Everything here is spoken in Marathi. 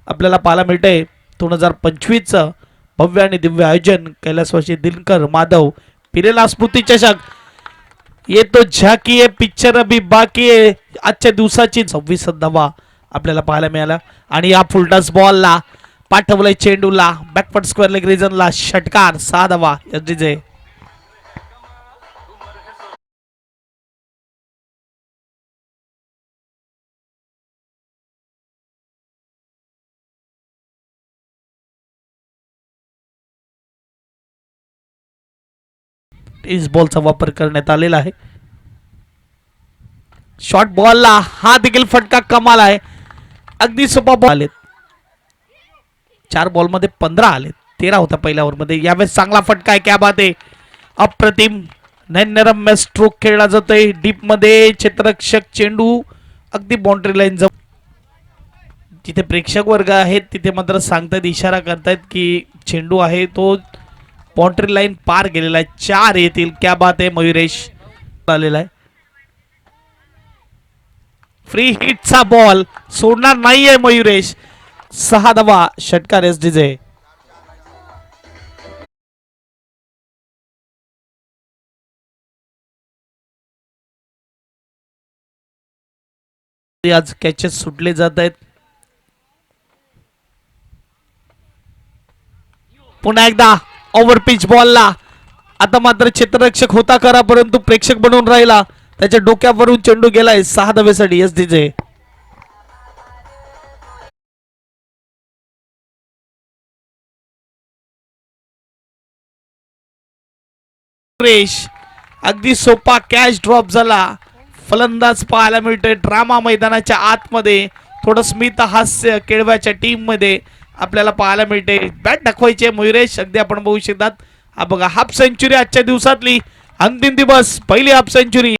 आपल्याला पाहायला मिळतंय 2025चं भव्य आणि दिव्य आयोजन कैलासवासी दिनकर माधव पिरेला स्मृती चषक ये तो झाकी आहे पिक्चर अभी बाकी आहे आजच्या दिवसाची 26 धावा आपल्याला पाहायला मिळाला आणि या फुलटॉस बॉलला पाठवलंय चेंडूला बॅकवर्ड स्क्वेअर लेग रिजनला षटकार 6 धावा एसडीजे टेनिस बॉलचा वापर करण्यात आलेला आहे शॉर्ट बॉलला हा देखील फटका कमाल आहे अगदी सोपा बॉल आलेत 4 बॉलमध्ये 15 आले 13 होता पहिल्या ओव्हरमध्ये यावेळेस चांगला फटका आहे क्या बात आहे अप्रतिम नैनरम्य स्ट्रोक खेळला जातोय डीप मध्ये क्षेत्ररक्षक चेंडू अगदी बाउंड्री लाईन जवळ तिथे प्रेक्षक वर्ग आहेत तिथे मात्र सांगतायत इशारा करतायत की चेंडू आहे तो बाउंड्री लाईन पार गेलेला आहे 4 येतील क्या बात आहे मयुरेश आलेला आहे फ्री हिटचा बॉल सोडणार नाहीये मयुरेश 6 धावा षटकार एसडीजे आज कॅचेस सुटले जात आहेत पुन्हा एकदा ओव्हर पिच बॉलला आता मात्र क्षेत्ररक्षक होता करा परंतु प्रेक्षक बनून राहिला त्याच्या डोक्यावरून चेंडू गेलाय 6 धावेसाठी एसडीजे अगदी सोपा कॅच ड्रॉप झाला फलंदाज पाहायला मिळतोय ड्रामा मैदानाच्या आतमध्ये थोडं स्मित हास्य केळव्याच्या टीम मध्ये आपल्याला पाहायला मिळते बॅट दाखवायचे मयुरेश अगदी आपण बघू शकतात हा बघा हाफ सेंचुरी आजच्या दिवसातली अंतिम दिवस पहिली हाफ सेंचुरी